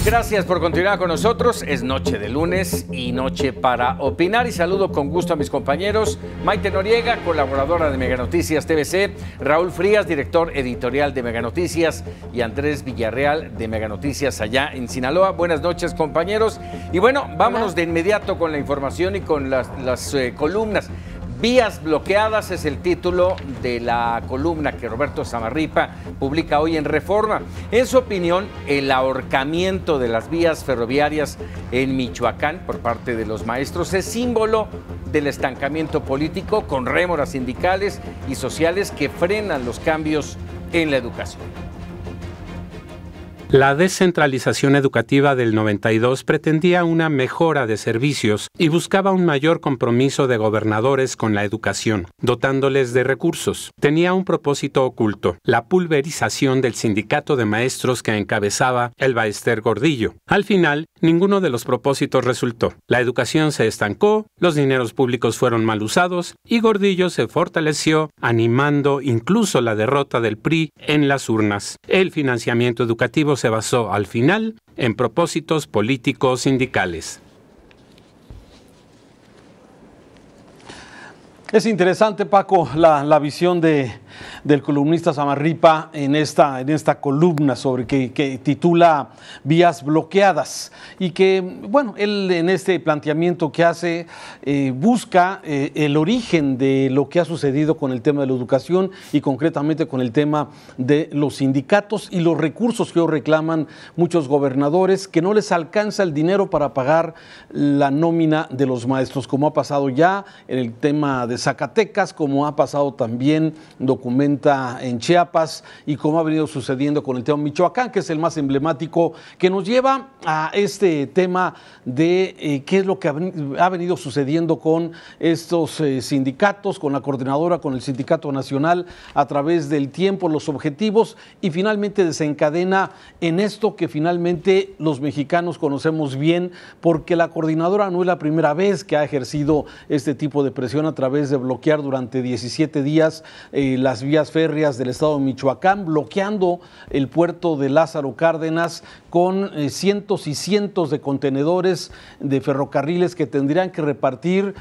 Gracias por continuar con nosotros. Es noche de lunes y noche para opinar. Y saludo con gusto a mis compañeros Maite Noriega, colaboradora de Mega Noticias TVC, Raúl Frías, director editorial de Mega Noticias, y Andrés Villarreal de Mega Noticias allá en Sinaloa. Buenas noches, compañeros. Y bueno, vámonos de inmediato con la información y con las columnas. Vías bloqueadas es el título de la columna que Roberto Zamarripa publica hoy en Reforma. En su opinión, el ahorcamiento de las vías ferroviarias en Michoacán por parte de los maestros es símbolo del estancamiento político con rémoras sindicales y sociales que frenan los cambios en la educación. La descentralización educativa del 92 pretendía una mejora de servicios y buscaba un mayor compromiso de gobernadores con la educación, dotándoles de recursos. Tenía un propósito oculto, la pulverización del sindicato de maestros que encabezaba el Baester Gordillo. Al final, ninguno de los propósitos resultó. La educación se estancó, los dineros públicos fueron mal usados y Gordillo se fortaleció, animando incluso la derrota del PRI en las urnas. El financiamiento educativo se basó al final en propósitos políticos sindicales. Es interesante, Paco, la visión del columnista Zamarripa en esta columna sobre que titula Vías bloqueadas, y que, bueno, él en este planteamiento que hace busca el origen de lo que ha sucedido con el tema de la educación y concretamente con el tema de los sindicatos y los recursos que hoy reclaman muchos gobernadores, que no les alcanza el dinero para pagar la nómina de los maestros, como ha pasado ya en el tema de Zacatecas, como ha pasado también, documenta, en Chiapas, y como ha venido sucediendo con el tema Michoacán, que es el más emblemático, que nos lleva a este tema de qué es lo que ha venido sucediendo con estos sindicatos, con la coordinadora, con el Sindicato Nacional, a través del tiempo, los objetivos, y finalmente desencadena en esto que finalmente los mexicanos conocemos bien, porque la coordinadora no es la primera vez que ha ejercido este tipo de presión a través de bloquear durante 17 días las vías férreas del estado de Michoacán, bloqueando el puerto de Lázaro Cárdenas con cientos y cientos de contenedores de ferrocarriles que tendrían que repartir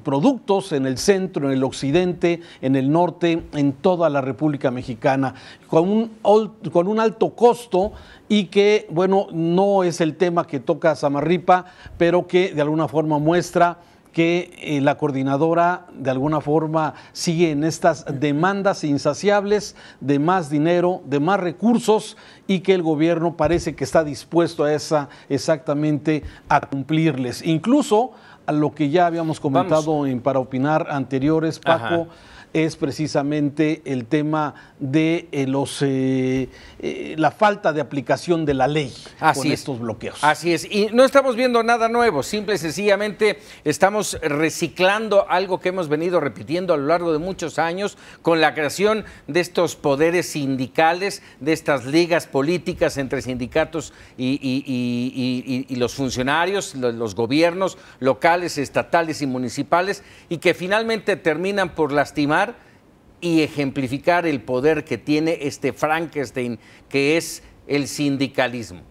productos en el centro, en el occidente, en el norte, en toda la República Mexicana, con un alto costo, y que, bueno, no es el tema que toca Zamarripa, pero que de alguna forma muestra que la coordinadora de alguna forma sigue en estas demandas insaciables de más dinero, de más recursos, y que el gobierno parece que está dispuesto a exactamente a cumplirles. Incluso a lo que ya habíamos comentado en Para Opinar anteriores, Paco. Ajá. Es precisamente el tema de la falta de aplicación de la ley con estos bloqueos. Así es, y no estamos viendo nada nuevo, simple y sencillamente estamos reciclando algo que hemos venido repitiendo a lo largo de muchos años, con la creación de estos poderes sindicales, de estas ligas políticas entre sindicatos y los funcionarios, los gobiernos locales, estatales y municipales, y que finalmente terminan por lastimar y ejemplificar el poder que tiene este Frankenstein que es el sindicalismo.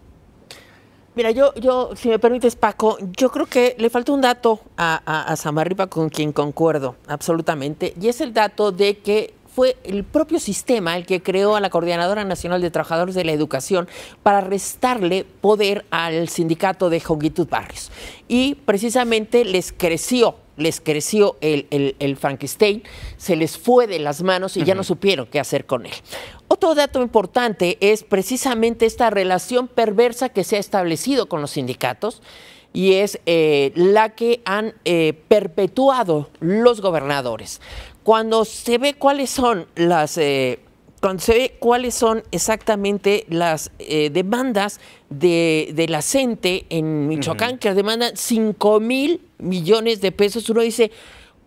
Mira, yo, si me permites, Paco, yo creo que le falta un dato a Zamarripa con quien concuerdo absolutamente, y es el dato de que fue el propio sistema el que creó a la Coordinadora Nacional de Trabajadores de la Educación para restarle poder al sindicato de Jongitud Barrios. Y precisamente les creció el Frankenstein, se les fue de las manos y ya no supieron qué hacer con él. Otro dato importante es precisamente esta relación perversa que se ha establecido con los sindicatos, y es la que han perpetuado los gobernadores. Cuando se ve cuáles son exactamente las demandas de la CENTE en Michoacán, que demandan 5,000 millones de pesos, uno dice,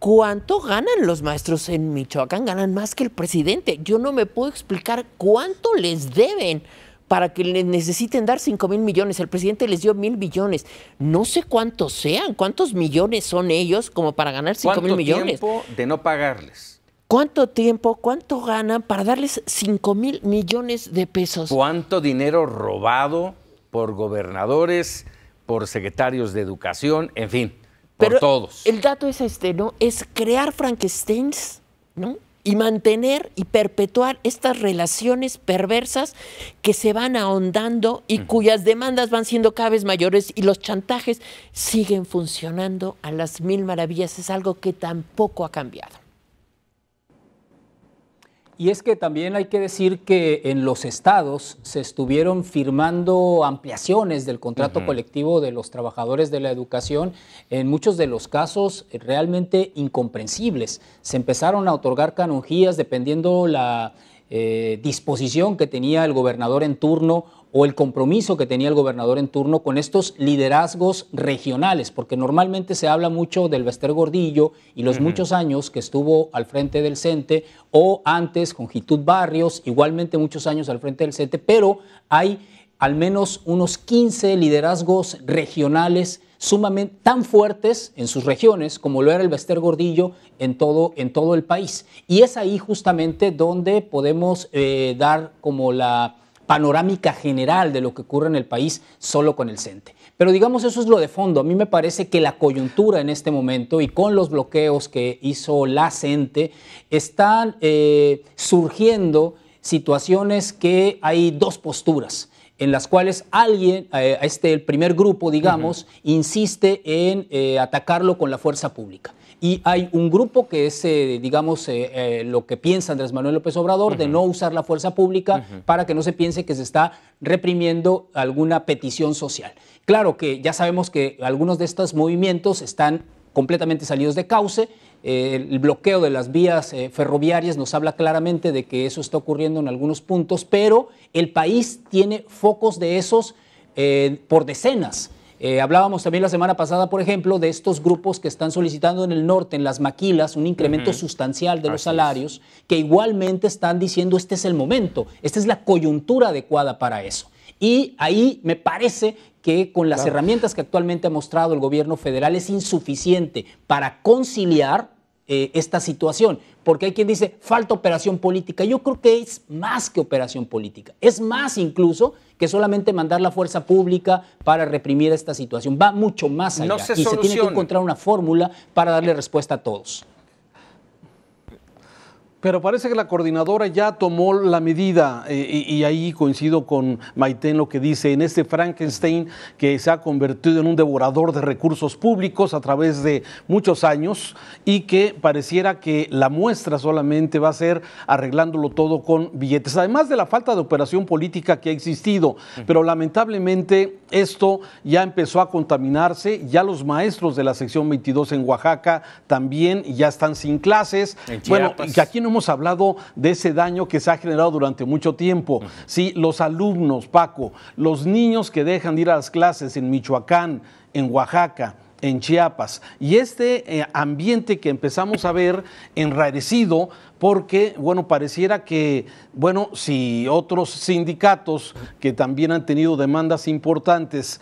¿cuánto ganan los maestros en Michoacán? Ganan más que el presidente. Yo no me puedo explicar cuánto les deben para que les necesiten dar 5,000 millones. El presidente les dio 1,000 millones. No sé cuántos sean, cuántos millones son ellos como para ganar 5,000 millones. ¿Cuánto tiempo de no pagarles? ¿Cuánto tiempo, cuánto ganan para darles 5,000 millones de pesos? ¿Cuánto dinero robado por gobernadores, por secretarios de educación, en fin, por todos? El dato es ¿no? Es crear Frankensteins, ¿no? Y mantener y perpetuar estas relaciones perversas que se van ahondando y cuyas demandas van siendo cada vez mayores y los chantajes siguen funcionando a las mil maravillas. Es algo que tampoco ha cambiado. Y es que también hay que decir que en los estados se estuvieron firmando ampliaciones del contrato colectivo de los trabajadores de la educación, en muchos de los casos realmente incomprensibles. Se empezaron a otorgar canonjías dependiendo la disposición que tenía el gobernador en turno o el compromiso que tenía el gobernador en turno con estos liderazgos regionales, porque normalmente se habla mucho del Bester Gordillo y los muchos años que estuvo al frente del CENTE, o antes con Gitud Barrios, igualmente muchos años al frente del CENTE, pero hay al menos unos 15 liderazgos regionales sumamente tan fuertes en sus regiones como lo era el Bester Gordillo en todo el país. Y es ahí justamente donde podemos dar como la panorámica general de lo que ocurre en el país solo con el CENTE. Pero digamos, eso es lo de fondo. A mí me parece que la coyuntura en este momento y con los bloqueos que hizo la CENTE están surgiendo situaciones que hay dos posturas en las cuales alguien, el primer grupo, digamos, insiste en atacarlo con la fuerza pública. Y hay un grupo que es, digamos, lo que piensa Andrés Manuel López Obrador, de no usar la fuerza pública para que no se piense que se está reprimiendo alguna petición social. Claro que ya sabemos que algunos de estos movimientos están completamente salidos de cauce. El bloqueo de las vías ferroviarias nos habla claramente de que eso está ocurriendo en algunos puntos, pero el país tiene focos de esos por decenas. Hablábamos también la semana pasada, por ejemplo, de estos grupos que están solicitando en el norte, en las maquilas, un incremento sustancial de los salarios, que igualmente están diciendo este es el momento, esta es la coyuntura adecuada para eso. Y ahí me parece que con las herramientas que actualmente ha mostrado el gobierno federal es insuficiente para conciliar esta situación, porque hay quien dice falta operación política. Yo creo que es más que operación política, es más incluso que solamente mandar la fuerza pública para reprimir esta situación, va mucho más allá y se tiene que encontrar una fórmula para darle respuesta a todos. Pero parece que la coordinadora ya tomó la medida y ahí coincido con Maite en lo que dice, en este Frankenstein que se ha convertido en un devorador de recursos públicos a través de muchos años y que pareciera que la muestra solamente va a ser arreglándolo todo con billetes, además de la falta de operación política que ha existido, pero lamentablemente esto ya empezó a contaminarse, ya los maestros de la sección 22 en Oaxaca también ya están sin clases, bueno, y que aquí no hemos hablado de ese daño que se ha generado durante mucho tiempo. Sí, los alumnos, Paco, los niños que dejan de ir a las clases en Michoacán, en Oaxaca, en Chiapas, y este ambiente que empezamos a ver enrarecido porque, bueno, pareciera que, bueno, si otros sindicatos que también han tenido demandas importantes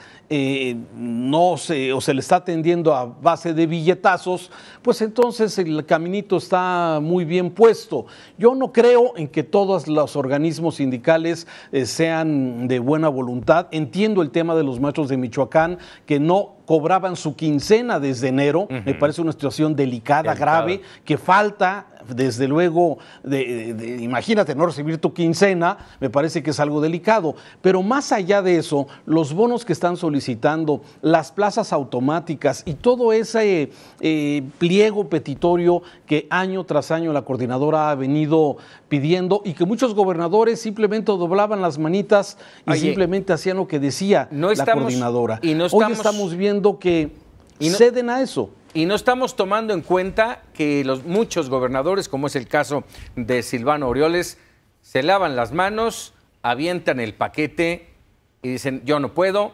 no se, o se le está atendiendo a base de billetazos, pues entonces el caminito está muy bien puesto. Yo no creo en que todos los organismos sindicales sean de buena voluntad. Entiendo el tema de los maestros de Michoacán que no cobraban su quincena desde enero. Me parece una situación delicada, grave, que falta, desde luego, imagínate no recibir tu quincena, me parece que es algo delicado. Pero más allá de eso, los bonos que están solicitando, las plazas automáticas y todo ese pliego petitorio que año tras año la coordinadora ha venido pidiendo y que muchos gobernadores simplemente doblaban las manitas y simplemente hacían lo que decía la coordinadora. Hoy estamos viendo que ceden a eso. Y no estamos tomando en cuenta que muchos gobernadores, como es el caso de Silvano Aureoles, se lavan las manos, avientan el paquete y dicen, yo no puedo,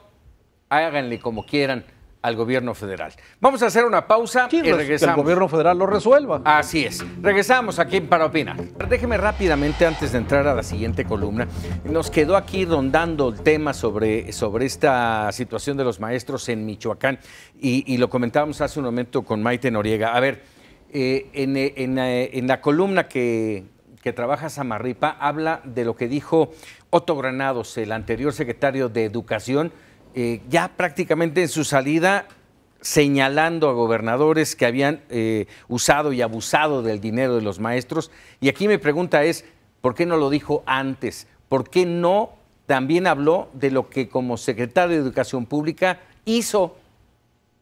háganle como quieran al gobierno federal. Vamos a hacer una pausa y regresamos. Que el gobierno federal lo resuelva. Así es. Regresamos aquí para opinar. Déjeme rápidamente, antes de entrar a la siguiente columna, nos quedó aquí rondando el tema sobre esta situación de los maestros en Michoacán y lo comentábamos hace un momento con Maite Noriega. A ver, En la columna que trabaja Samarripa, habla de lo que dijo Otto Granados, el anterior secretario de Educación, ya prácticamente en su salida, señalando a gobernadores que habían usado y abusado del dinero de los maestros. Y aquí mi pregunta es, ¿por qué no lo dijo antes? ¿Por qué no también habló de lo que como secretario de Educación Pública hizo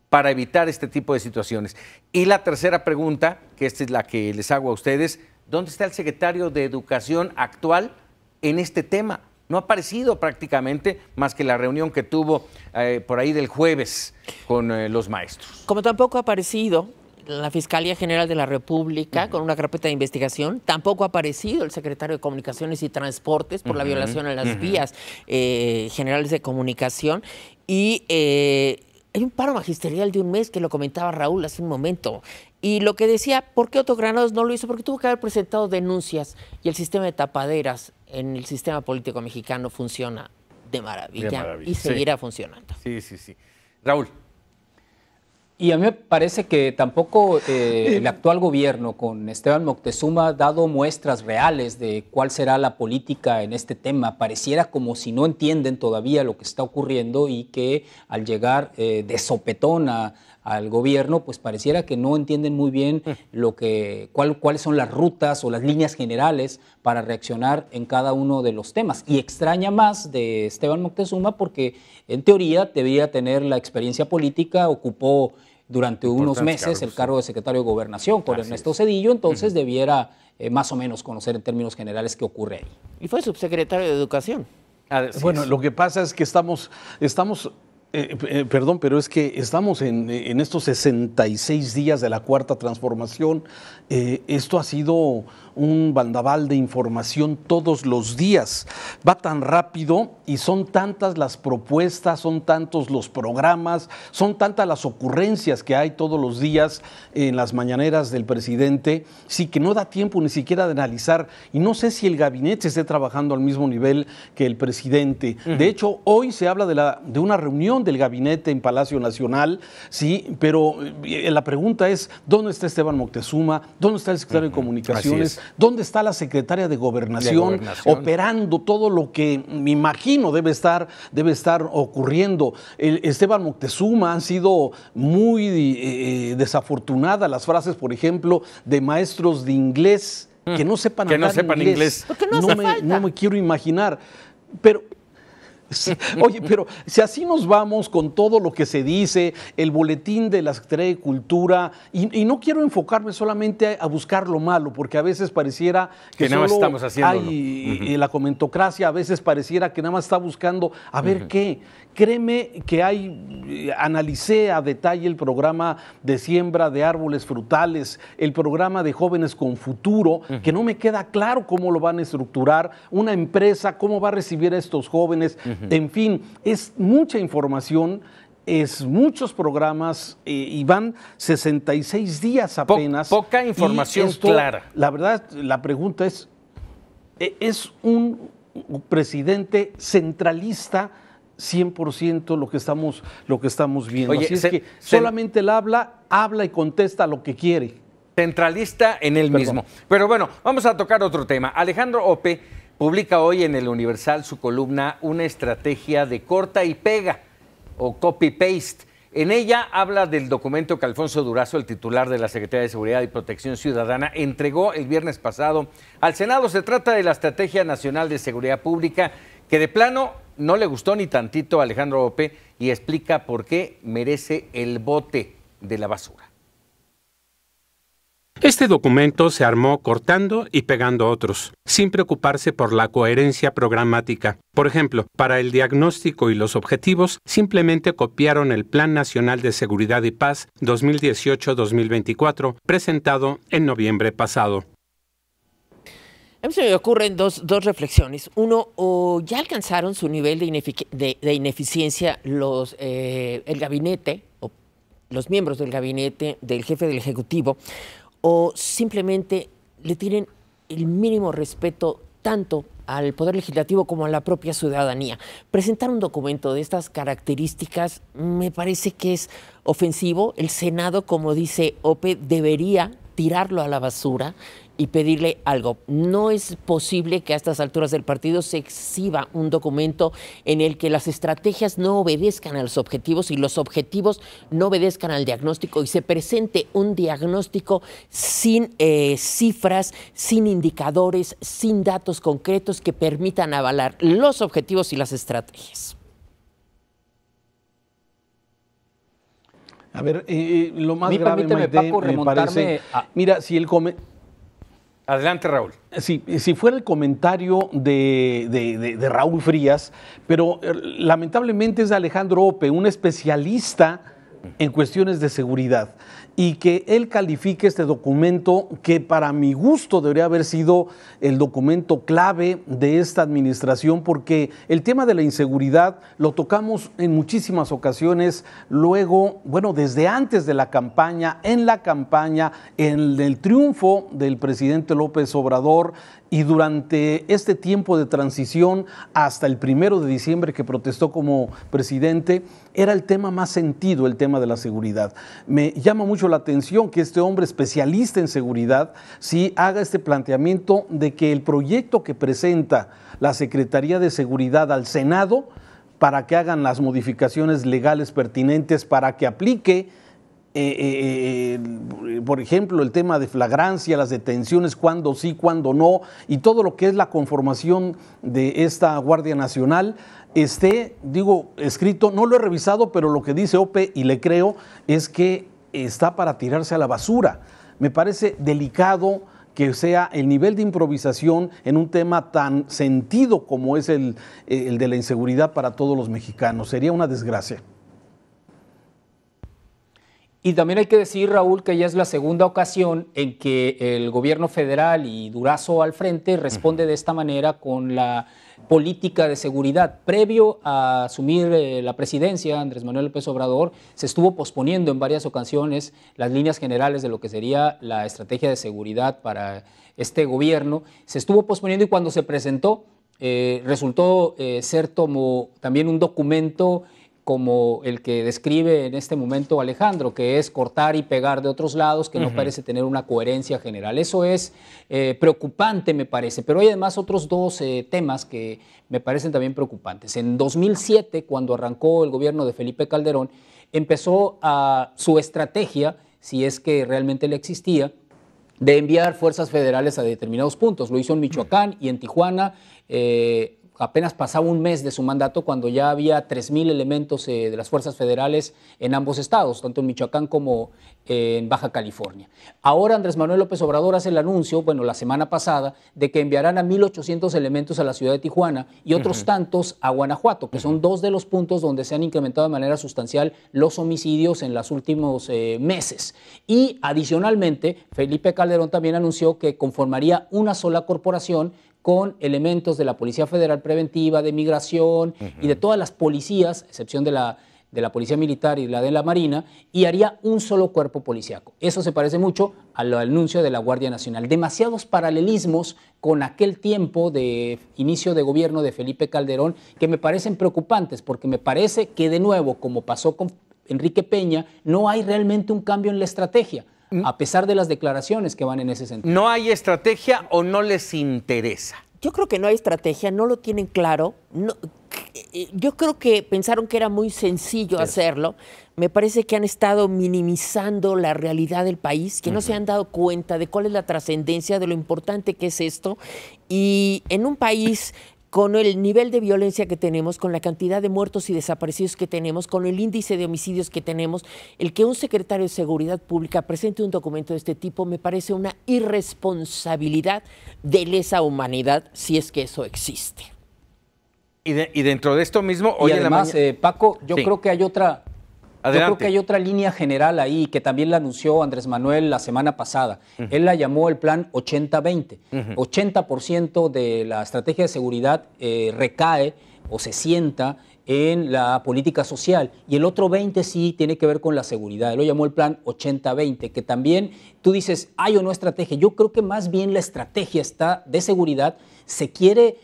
para evitar este tipo de situaciones? Y la tercera pregunta, que esta es la que les hago a ustedes, ¿dónde está el secretario de Educación actual en este tema? No ha aparecido prácticamente, más que la reunión que tuvo por ahí del jueves con los maestros. Como tampoco ha aparecido la Fiscalía General de la República con una carpeta de investigación, tampoco ha aparecido el secretario de Comunicaciones y Transportes por la violación a las vías generales de comunicación. Y hay un paro magisterial de un mes que lo comentaba Raúl hace un momento. Y lo que decía, ¿por qué Otto Granados no lo hizo? Porque tuvo que haber presentado denuncias y el sistema de tapaderas en el sistema político mexicano funciona de maravilla y seguirá funcionando. Sí, sí, sí. Raúl. Y a mí me parece que tampoco el actual gobierno con Esteban Moctezuma ha dado muestras reales de cuál será la política en este tema. Pareciera como si no entienden todavía lo que está ocurriendo y que al llegar de sopetón al gobierno, pues pareciera que no entienden muy bien cuáles son las rutas o las líneas generales para reaccionar en cada uno de los temas. Y extraña más de Esteban Moctezuma porque en teoría debería tener la experiencia política, ocupó durante unos meses el cargo de secretario de Gobernación con Ernesto Zedillo, entonces debiera más o menos conocer en términos generales qué ocurre ahí. Y fue subsecretario de Educación. Bueno, lo que pasa es que estamos perdón, pero es que estamos en estos 66 días de la Cuarta Transformación. Esto ha sido un bandaval de información todos los días. Va tan rápido y son tantas las propuestas, son tantos los programas, son tantas las ocurrencias que hay todos los días en las mañaneras del presidente, sí que no da tiempo ni siquiera de analizar. Y no sé si el gabinete esté trabajando al mismo nivel que el presidente. De hecho, hoy se habla de una reunión del gabinete en Palacio Nacional, sí, pero la pregunta es, ¿dónde está Esteban Moctezuma? ¿Dónde está el secretario de Comunicaciones? ¿Dónde está la secretaria de Gobernación operando todo lo que me imagino debe estar ocurriendo? Esteban Moctezuma, han sido muy desafortunadas las frases, por ejemplo, de maestros de inglés que no sepan inglés. Porque no hace falta. No me quiero imaginar, pero... Oye, pero si así nos vamos con todo lo que se dice, el boletín de la Secretaría de Cultura, y no quiero enfocarme solamente a buscar lo malo, porque a veces pareciera que nada más estamos haciéndolo. hay la comentocracia, a veces pareciera que nada más está buscando a ver qué. Créeme que analicé a detalle el programa de siembra de árboles frutales, el programa de Jóvenes con Futuro, que no me queda claro cómo lo van a estructurar, una empresa, cómo va a recibir a estos jóvenes. En fin, es mucha información, es muchos programas y van 66 días apenas. Poca información clara. La verdad, la pregunta es un presidente centralista 100% lo que estamos viendo. Oye, así es que solamente él habla y contesta lo que quiere. Centralista en él mismo. Pero bueno, vamos a tocar otro tema. Alejandro Ope publica hoy en el Universal su columna Una estrategia de corta y pega o copy-paste. En ella habla del documento que Alfonso Durazo, el titular de la Secretaría de Seguridad y Protección Ciudadana, entregó el viernes pasado al Senado. Se trata de la Estrategia Nacional de Seguridad Pública, que de plano no le gustó ni tantito a Alejandro Ope y explica por qué merece el bote de la basura. Este documento se armó cortando y pegando otros, sin preocuparse por la coherencia programática. Por ejemplo, para el diagnóstico y los objetivos, simplemente copiaron el Plan Nacional de Seguridad y Paz 2018-2024, presentado en noviembre pasado. A mí se me ocurren dos reflexiones. Uno, ya alcanzaron su nivel de ineficiencia el gabinete, o los miembros del gabinete del jefe del Ejecutivo, o simplemente le tienen el mínimo respeto tanto al Poder Legislativo como a la propia ciudadanía. Presentar un documento de estas características me parece que es ofensivo. El Senado, como dice Ope, debería tirarlo a la basura y pedirle algo. No es posible que a estas alturas del partido se exhiba un documento en el que las estrategias no obedezcan a los objetivos y los objetivos no obedezcan al diagnóstico y se presente un diagnóstico sin cifras, sin indicadores, sin datos concretos que permitan avalar los objetivos y las estrategias. A ver, lo más grave, permíteme, Maite, Paco, me parece... a... Mira, si el Adelante, Raúl. Si fuera el comentario de Raúl Frías, pero lamentablemente es de Alejandro Ope, un especialista en cuestiones de seguridad, y que él califique este documento que para mi gusto debería haber sido el documento clave de esta administración, porque el tema de la inseguridad lo tocamos en muchísimas ocasiones, luego, bueno, desde antes de la campaña, en el triunfo del presidente López Obrador, y durante este tiempo de transición hasta el 1 de diciembre que protestó como presidente, era el tema más sentido, el tema de la seguridad. Me llama mucho la atención que este hombre especialista en seguridad sí haga este planteamiento de que el proyecto que presenta la Secretaría de Seguridad al Senado para que hagan las modificaciones legales pertinentes, para que aplique por ejemplo, el tema de flagrancia, las detenciones, cuándo sí, cuándo no, y todo lo que es la conformación de esta Guardia Nacional, escrito, no lo he revisado, pero lo que dice Ope, y le creo, es que está para tirarse a la basura. Me parece delicado que sea el nivel de improvisación en un tema tan sentido como es el de la inseguridad para todos los mexicanos. Sería una desgracia. Y también hay que decir, Raúl, que ya es la segunda ocasión en que el gobierno federal y Durazo al frente responde de esta manera con la política de seguridad. Previo a asumir la presidencia, Andrés Manuel López Obrador se estuvo posponiendo en varias ocasiones las líneas generales de lo que sería la estrategia de seguridad para este gobierno. Se estuvo posponiendo y cuando se presentó resultó ser también un documento como el que describe en este momento Alejandro, que es cortar y pegar de otros lados, que no parece tener una coherencia general. Eso es preocupante, me parece, pero hay además otros dos temas que me parecen también preocupantes. En 2007, cuando arrancó el gobierno de Felipe Calderón, empezó su estrategia, si es que realmente le existía, de enviar fuerzas federales a determinados puntos. Lo hizo en Michoacán y en Tijuana. Apenas pasaba un mes de su mandato cuando ya había 3,000 elementos de las fuerzas federales en ambos estados, tanto en Michoacán como en Baja California. Ahora Andrés Manuel López Obrador hace el anuncio, la semana pasada, de que enviarán a 1,800 elementos a la ciudad de Tijuana y otros tantos a Guanajuato, que son dos de los puntos donde se han incrementado de manera sustancial los homicidios en los últimos meses. Y adicionalmente, Felipe Calderón también anunció que conformaría una sola corporación con elementos de la Policía Federal Preventiva, de Migración y de todas las policías, a excepción de la Policía Militar y la de la Marina, y haría un solo cuerpo policíaco. Eso se parece mucho al anuncio de la Guardia Nacional. Demasiados paralelismos con aquel tiempo de inicio de gobierno de Felipe Calderón que me parecen preocupantes, porque me parece que de nuevo, como pasó con Enrique Peña, no hay realmente un cambio en la estrategia, a pesar de las declaraciones que van en ese sentido. ¿No hay estrategia o no les interesa? Yo creo que no hay estrategia, no lo tienen claro. Yo creo que pensaron que era muy sencillo hacerlo. Me parece que han estado minimizando la realidad del país, que no se han dado cuenta de cuál es la trascendencia, de lo importante que es esto. Y en un país con el nivel de violencia que tenemos, con la cantidad de muertos y desaparecidos que tenemos, con el índice de homicidios que tenemos, el que un secretario de Seguridad Pública presente un documento de este tipo me parece una irresponsabilidad de lesa humanidad, si es que eso existe. Y dentro de esto mismo, hoy y además, en la mañana... Paco, yo creo que hay otra... Adelante. Yo creo que hay otra línea general ahí que también la anunció Andrés Manuel la semana pasada. Él la llamó el plan 80-20. 80% de la estrategia de seguridad recae o se sienta en la política social y el otro 20 sí tiene que ver con la seguridad. Él lo llamó el plan 80-20, que también tú dices, ¿hay o no estrategia? Yo creo que más bien la estrategia está de seguridad, se quiere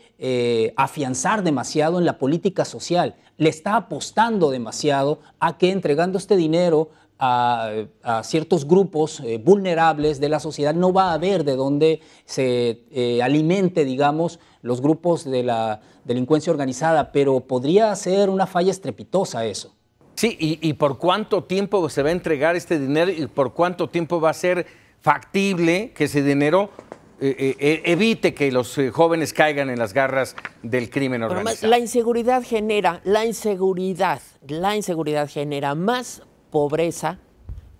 afianzar demasiado en la política social, le está apostando demasiado a que entregando este dinero a ciertos grupos vulnerables de la sociedad, no va a haber de dónde se alimente, digamos, los grupos de la delincuencia organizada, pero podría ser una falla estrepitosa eso. Sí, y ¿por cuánto tiempo se va a entregar este dinero y por cuánto tiempo va a ser factible que ese dinero evite que los jóvenes caigan en las garras del crimen organizado? La inseguridad genera más pobreza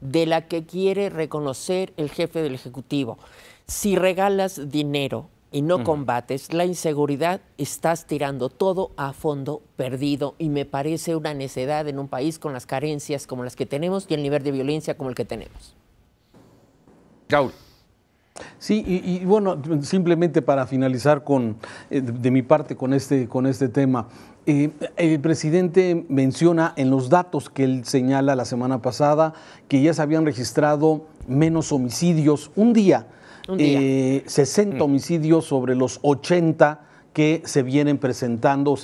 de la que quiere reconocer el jefe del Ejecutivo. Si regalas dinero y no combates la inseguridad, estás tirando todo a fondo perdido, y me parece una necedad en un país con las carencias como las que tenemos y el nivel de violencia como el que tenemos. Raúl. Sí, y bueno, simplemente para finalizar de mi parte con este tema, el presidente menciona en los datos que él señala la semana pasada que ya se habían registrado menos homicidios un día. 60 homicidios sobre los 80 que se venían presentando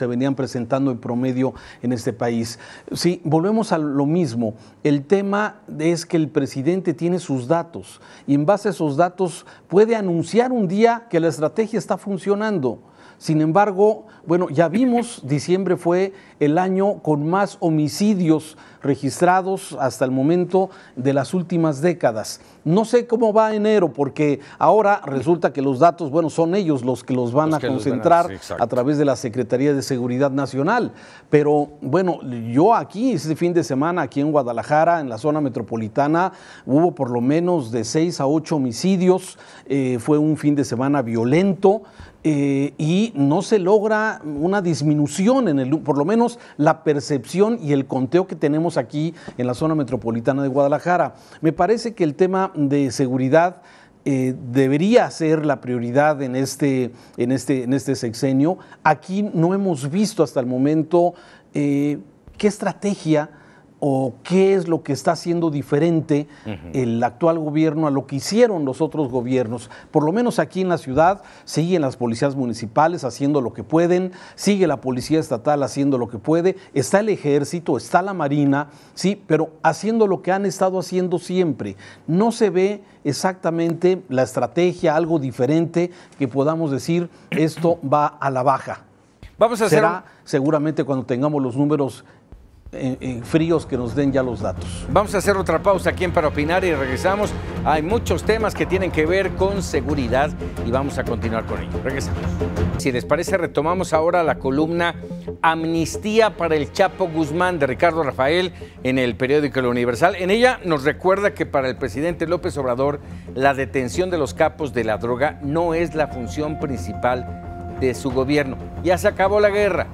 en promedio en este país. Sí, volvemos a lo mismo. El tema es que el presidente tiene sus datos y en base a esos datos puede anunciar un día que la estrategia está funcionando. Sin embargo, bueno, ya vimos, diciembre fue el año con más homicidios registrados hasta el momento de las últimas décadas. No sé cómo va enero, porque ahora resulta que los datos, bueno, son ellos los que los van a concentrar a través de la Secretaría de Seguridad Nacional. Pero bueno, yo aquí, este fin de semana, aquí en Guadalajara, en la zona metropolitana, hubo por lo menos de 6 a 8 homicidios. Fue un fin de semana violento. Y no se logra una disminución por lo menos la percepción y el conteo que tenemos aquí en la zona metropolitana de Guadalajara. Me parece que el tema de seguridad debería ser la prioridad en este sexenio. Aquí no hemos visto hasta el momento qué estrategia o qué es lo que está haciendo diferente el actual gobierno a lo que hicieron los otros gobiernos. Por lo menos aquí en la ciudad siguen las policías municipales haciendo lo que pueden, sigue la policía estatal haciendo lo que puede, está el ejército, está la marina, sí, pero haciendo lo que han estado haciendo siempre. No se ve exactamente la estrategia, algo diferente que podamos decir, esto va a la baja. Será seguramente cuando tengamos los números fríos que nos den ya los datos. Vamos a hacer otra pausa aquí en Para Opinar y regresamos. Hay muchos temas que tienen que ver con seguridad y vamos a continuar con ello. Regresamos. Si les parece, retomamos ahora la columna Amnistía para el Chapo Guzmán de Ricardo Rafael en el periódico El Universal. En ella nos recuerda que para el presidente López Obrador la detención de los capos de la droga no es la función principal de su gobierno. Ya se acabó la guerra.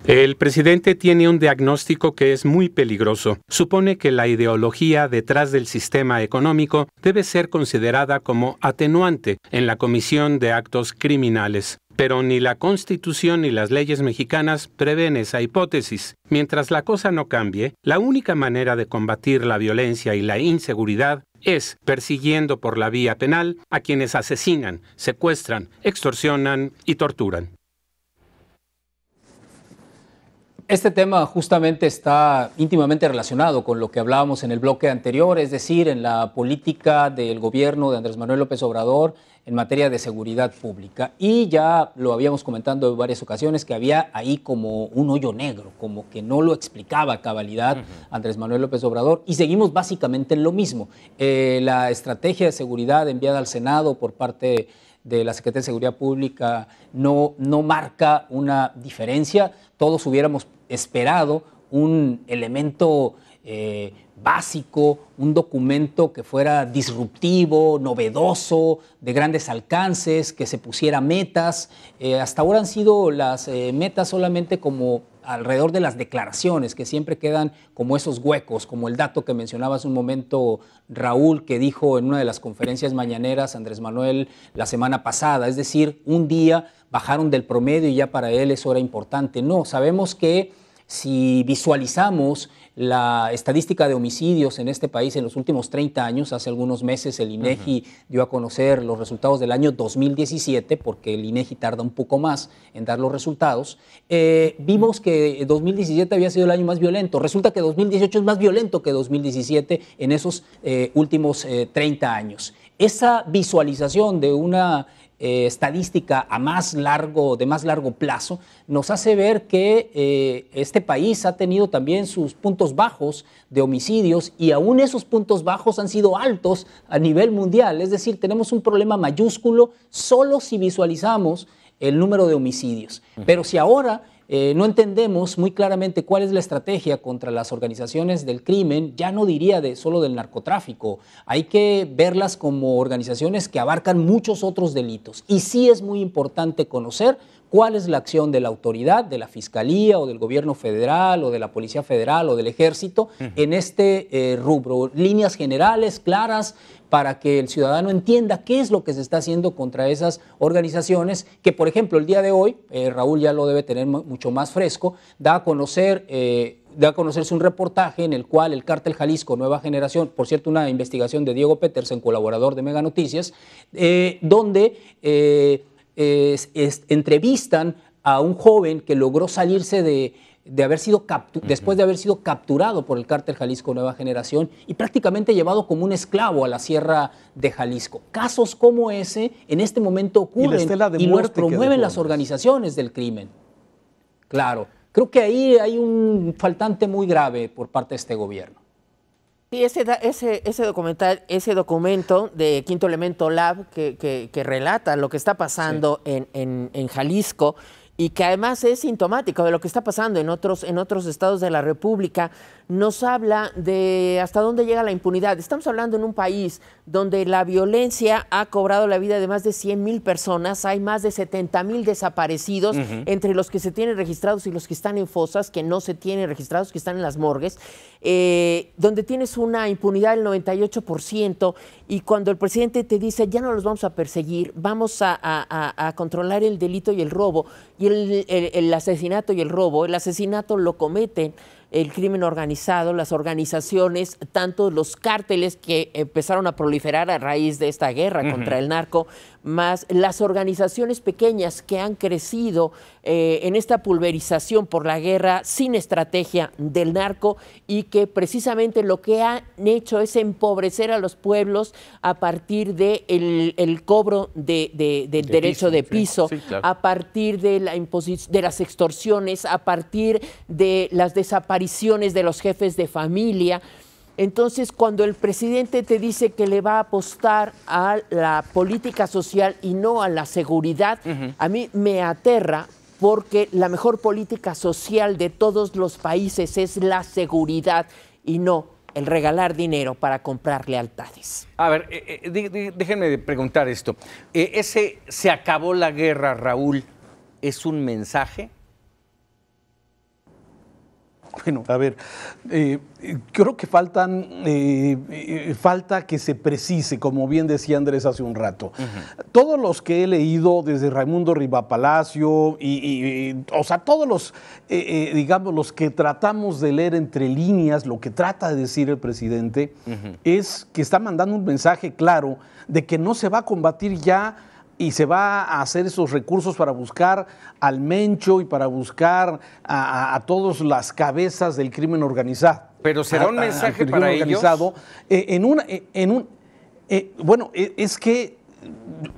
El presidente tiene un diagnóstico que es muy peligroso. Supone que la ideología detrás del sistema económico debe ser considerada como atenuante en la comisión de actos criminales. Pero ni la Constitución ni las leyes mexicanas prevén esa hipótesis. Mientras la cosa no cambie, la única manera de combatir la violencia y la inseguridad es persiguiendo por la vía penal a quienes asesinan, secuestran, extorsionan y torturan. Este tema justamente está íntimamente relacionado con lo que hablábamos en el bloque anterior, es decir, en la política del gobierno de Andrés Manuel López Obrador en materia de seguridad pública. Y ya lo habíamos comentado en varias ocasiones que había ahí como un hoyo negro, como que no lo explicaba a cabalidad Andrés Manuel López Obrador, y seguimos básicamente en lo mismo. La estrategia de seguridad enviada al Senado por parte de la Secretaría de Seguridad Pública no marca una diferencia. Todos hubiéramos esperado un elemento básico, un documento que fuera disruptivo, novedoso, de grandes alcances, que se pusiera metas. Hasta ahora han sido las metas solamente como alrededor de las declaraciones, que siempre quedan como esos huecos, como el dato que mencionaba hace un momento Raúl, que dijo en una de las conferencias mañaneras Andrés Manuel la semana pasada, es decir, un día bajaron del promedio y ya para él eso era importante. No, sabemos que Si visualizamos la estadística de homicidios en este país en los últimos 30 años, hace algunos meses el INEGI dio a conocer los resultados del año 2017, porque el INEGI tarda un poco más en dar los resultados, vimos que 2017 había sido el año más violento. Resulta que 2018 es más violento que 2017 en esos últimos 30 años. Esa visualización de una estadística de más largo plazo, nos hace ver que este país ha tenido también sus puntos bajos de homicidios y aún esos puntos bajos han sido altos a nivel mundial. Es decir, tenemos un problema mayúsculo solo si visualizamos el número de homicidios. Pero si ahora no entendemos muy claramente cuál es la estrategia contra las organizaciones del crimen, ya no diría solo del narcotráfico, hay que verlas como organizaciones que abarcan muchos otros delitos. Y sí es muy importante conocer cuál es la acción de la autoridad, de la Fiscalía o del Gobierno Federal o de la Policía Federal o del Ejército en este rubro. Líneas generales, claras, para que el ciudadano entienda qué es lo que se está haciendo contra esas organizaciones que, por ejemplo, el día de hoy, Raúl ya lo debe tener mucho más fresco, da a conocerse un reportaje en el cual el Cártel Jalisco Nueva Generación, por cierto, una investigación de Diego Petersen, colaborador de Mega Noticias, donde entrevistan a un joven que logró salirse después de haber sido capturado por el Cártel Jalisco Nueva Generación y prácticamente llevado como un esclavo a la Sierra de Jalisco. Casos como ese en este momento ocurren y los promueven las organizaciones del crimen. Claro, creo que ahí hay un faltante muy grave por parte de este gobierno. Sí, ese documento de Quinto Elemento Lab que relata lo que está pasando en Jalisco y que además es sintomático de lo que está pasando en otros estados de la República, nos habla de hasta dónde llega la impunidad. Estamos hablando en un país donde la violencia ha cobrado la vida de más de 100,000 personas, hay más de 70,000 desaparecidos, entre los que se tienen registrados y los que están en fosas, que no se tienen registrados, que están en las morgues, donde tienes una impunidad del 98%, y cuando el presidente te dice, ya no los vamos a perseguir, vamos a controlar el delito y el robo, y el asesinato y el robo, el asesinato lo cometen el crimen organizado, las organizaciones, tanto los cárteles que empezaron a proliferar a raíz de esta guerra contra el narco, más las organizaciones pequeñas que han crecido en esta pulverización por la guerra sin estrategia del narco y que precisamente lo que han hecho es empobrecer a los pueblos a partir de el cobro del derecho de piso, sí, claro, a partir de las extorsiones, a partir de las desapariciones de los jefes de familia. Entonces, cuando el presidente te dice que le va a apostar a la política social y no a la seguridad, a mí me aterra, porque la mejor política social de todos los países es la seguridad y no el regalar dinero para comprar lealtades. A ver, déjenme preguntar esto. ¿Ese se acabó la guerra, Raúl, es un mensaje? Bueno, a ver, creo que falta que se precise, como bien decía Andrés hace un rato. Todos los que he leído, desde Raimundo Rivapalacio, o sea, todos los, digamos, los que tratamos de leer entre líneas lo que trata de decir el presidente, es que está mandando un mensaje claro de que no se va a combatir ya y se va a hacer esos recursos para buscar al Mencho y para buscar a todas las cabezas del crimen organizado. Pero será un mensaje para ellos. Bueno, es que,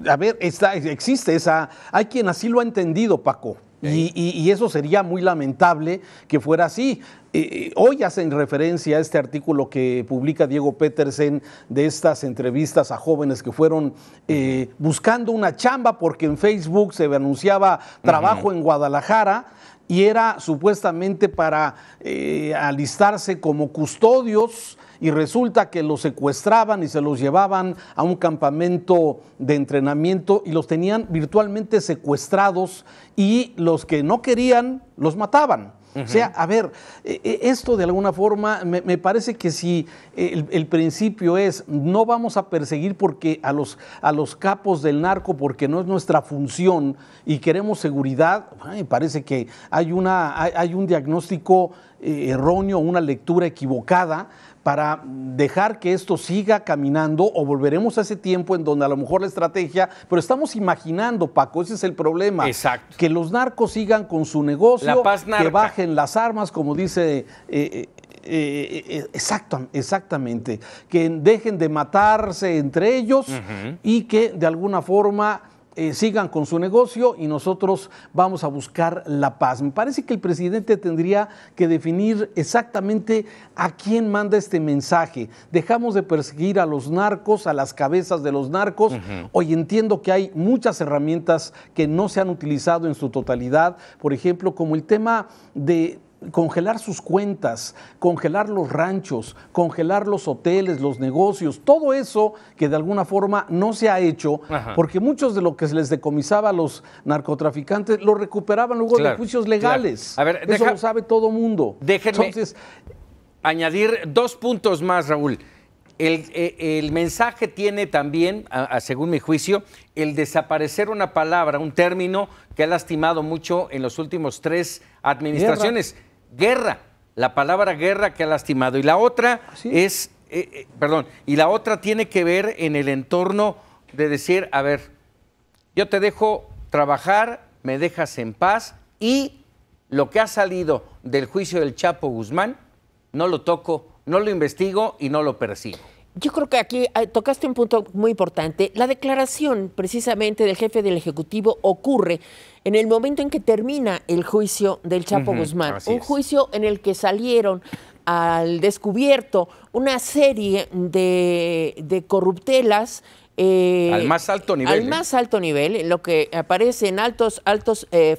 a ver, existe esa, hay quien así lo ha entendido, Paco. Y eso sería muy lamentable que fuera así. Hoy hacen referencia a este artículo que publica Diego Petersen de estas entrevistas a jóvenes que fueron buscando una chamba porque en Facebook se anunciaba trabajo en Guadalajara y era supuestamente para alistarse como custodios, y resulta que los secuestraban y se los llevaban a un campamento de entrenamiento y los tenían virtualmente secuestrados, y los que no querían los mataban. O sea, a ver, esto de alguna forma me parece que si el principio es no vamos a perseguir porque a los capos del narco porque no es nuestra función y queremos seguridad, me parece que hay un diagnóstico erróneo, una lectura equivocada para dejar que esto siga caminando, o volveremos a ese tiempo en donde a lo mejor la estrategia, pero estamos imaginando, Paco, ese es el problema. Exacto. Que los narcos sigan con su negocio, La paz narca. que bajen las armas, como dice... exactamente, que dejen de matarse entre ellos y que de alguna forma sigan con su negocio y nosotros vamos a buscar la paz. Me parece que el presidente tendría que definir exactamente a quién manda este mensaje. Dejamos de perseguir a los narcos, a las cabezas de los narcos. Hoy entiendo que hay muchas herramientas que no se han utilizado en su totalidad, por ejemplo, como el tema de congelar sus cuentas, congelar los ranchos, congelar los hoteles, los negocios, todo eso que de alguna forma no se ha hecho, porque muchos de lo que se les decomisaba a los narcotraficantes lo recuperaban luego de juicios legales. Claro. A ver, eso lo sabe todo mundo. Déjenme añadir 2 puntos más, Raúl. El mensaje tiene también, según mi juicio, el desaparecer una palabra, un término que ha lastimado mucho en los últimos 3 administraciones. Guerra. La palabra guerra que ha lastimado. Y la otra es, y la otra tiene que ver en el entorno de decir, a ver, yo te dejo trabajar, me dejas en paz y lo que ha salido del juicio del Chapo Guzmán, no lo toco, no lo investigo y no lo persigo. Yo creo que aquí tocaste un punto muy importante. La declaración precisamente del jefe del Ejecutivo ocurre en el momento en que termina el juicio del Chapo Guzmán. Un juicio en el que salieron al descubierto una serie de corruptelas. Al más alto nivel. Al más alto nivel, en lo que aparecen altos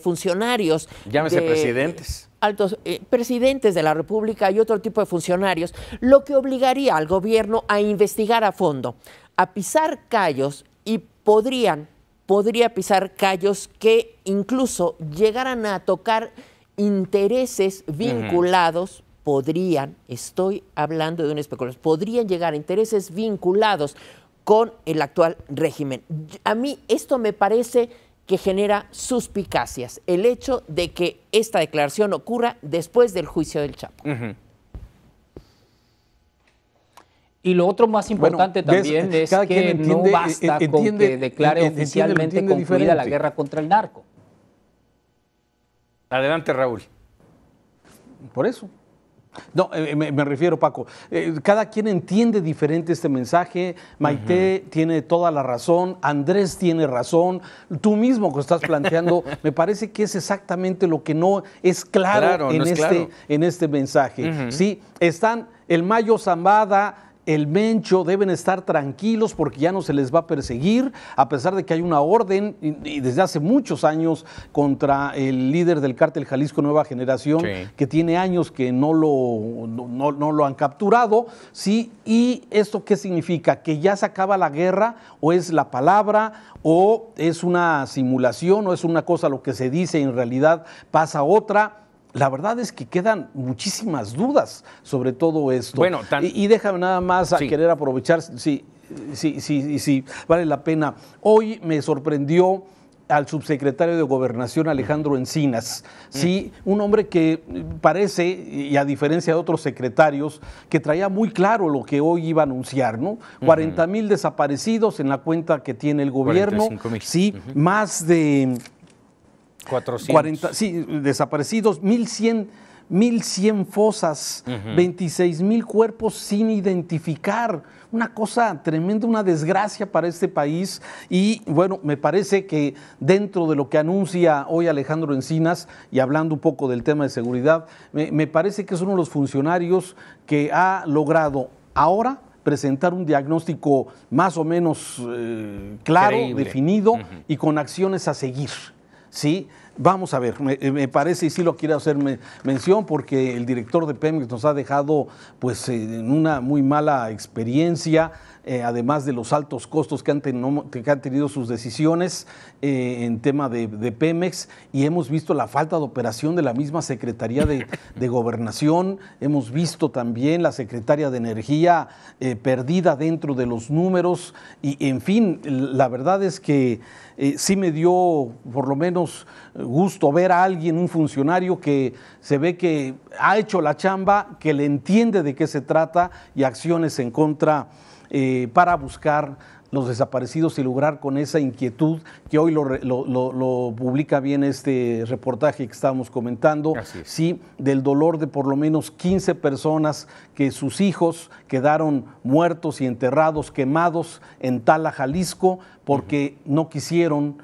funcionarios. Llámese presidentes. Altos presidentes de la República y otro tipo de funcionarios, lo que obligaría al gobierno a investigar a fondo, a pisar callos y podría pisar callos que incluso llegaran a tocar intereses vinculados, estoy hablando de una especulación, podrían llegar a intereses vinculados con el actual régimen. A mí esto me parece que genera suspicacias, el hecho de que esta declaración ocurra después del juicio del Chapo. Y lo otro más importante también es que no basta con que declare oficialmente concluida la guerra contra el narco. Adelante, Raúl. Por eso. No, me refiero, Paco, cada quien entiende diferente este mensaje. Maite tiene toda la razón, Andrés tiene razón, tú mismo que estás planteando, me parece que es exactamente lo que no es claro, en este mensaje. Sí, están el Mayo Zambada, el Mencho, deben estar tranquilos porque ya no se les va a perseguir, a pesar de que hay una orden y desde hace muchos años contra el líder del cártel Jalisco Nueva Generación, que tiene años que no lo han capturado. ¿Sí? ¿Y esto qué significa? ¿Que ya se acaba la guerra o es la palabra o es una simulación o es una cosa lo que se dice y en realidad pasa otra? La verdad es que quedan muchísimas dudas sobre todo esto. Bueno, y déjame nada más querer aprovechar, sí, vale la pena. Hoy me sorprendió al subsecretario de Gobernación, Alejandro Encinas, sí, un hombre que parece, y a diferencia de otros secretarios, que traía muy claro lo que hoy iba a anunciar, ¿no? 40,000 desaparecidos en la cuenta que tiene el gobierno, 45,000. Sí, más de 400. Desaparecidos, 1,100 fosas, 26,000 cuerpos sin identificar. Una cosa tremenda, una desgracia para este país. Y bueno, me parece que dentro de lo que anuncia hoy Alejandro Encinas, y hablando un poco del tema de seguridad, me parece que es uno de los funcionarios que ha logrado ahora presentar un diagnóstico más o menos claro, definido y con acciones a seguir. ¿Sí? Vamos a ver, me parece, y sí lo quiero hacer mención, porque el director de Pemex nos ha dejado pues en una muy mala experiencia, además de los altos costos que han tenido sus decisiones en tema de Pemex, y hemos visto la falta de operación de la misma Secretaría de Gobernación, hemos visto también la Secretaria de Energía perdida dentro de los números, y en fin, la verdad es que sí me dio por lo menos gusto ver a alguien, un funcionario que se ve que ha hecho la chamba, que le entiende de qué se trata y acciones en contra para buscar los desaparecidos y lograr con esa inquietud que hoy lo publica bien este reportaje que estábamos comentando, sí, del dolor de por lo menos 15 personas que sus hijos quedaron muertos y enterrados, quemados en Tala, Jalisco, porque no quisieron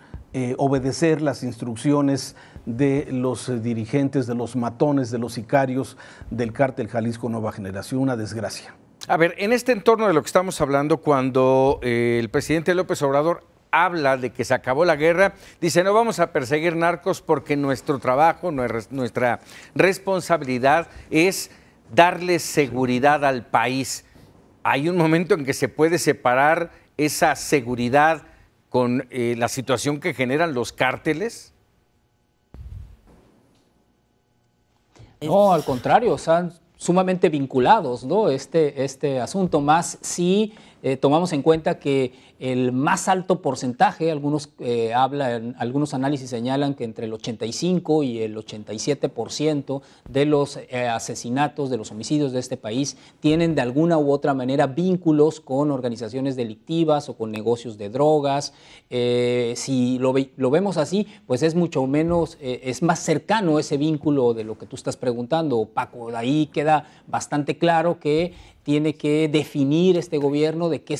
obedecer las instrucciones de los dirigentes, de los matones, de los sicarios del cártel Jalisco Nueva Generación. Una desgracia. A ver, en este entorno de lo que estamos hablando, cuando el presidente López Obrador habla de que se acabó la guerra, dice no vamos a perseguir narcos porque nuestro trabajo, nuestra responsabilidad es darle seguridad al país. Hay un momento en que se puede separar esa seguridad con la situación que generan los cárteles. No, al contrario, están sumamente vinculados, ¿no? Este asunto, más si tomamos en cuenta que el más alto porcentaje, algunos análisis señalan que entre el 85 y el 87% de los asesinatos, de los homicidios de este país tienen de alguna u otra manera vínculos con organizaciones delictivas o con negocios de drogas. Si lo vemos así, pues es mucho menos, es más cercano ese vínculo de lo que tú estás preguntando, Paco. De ahí queda bastante claro que tiene que definir este gobierno de qué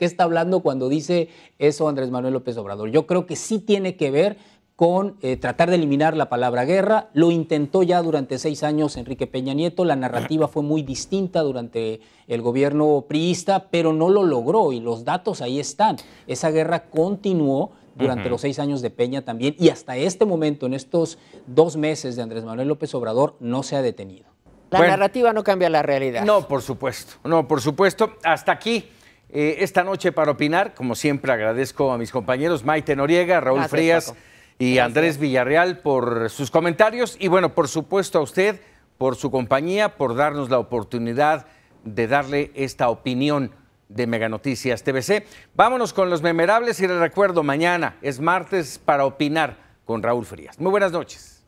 está hablando cuando dice eso Andrés Manuel López Obrador. Yo creo que sí tiene que ver con tratar de eliminar la palabra guerra. Lo intentó ya durante 6 años Enrique Peña Nieto. La narrativa fue muy distinta durante el gobierno priista, pero no lo logró y los datos ahí están. Esa guerra continuó durante los 6 años de Peña también, y hasta este momento, en estos 2 meses de Andrés Manuel López Obrador, no se ha detenido. La narrativa no cambia la realidad. No, por supuesto. No, por supuesto. Hasta aquí esta noche para opinar. Como siempre, agradezco a mis compañeros Maite Noriega, Raúl Frías Paco. y Andrés Villarreal por sus comentarios. Y bueno, por supuesto a usted, por su compañía, por darnos la oportunidad de darle esta opinión de Mega Noticias TVC. Vámonos con los memorables y les recuerdo, mañana es martes para opinar con Raúl Frías. Muy buenas noches.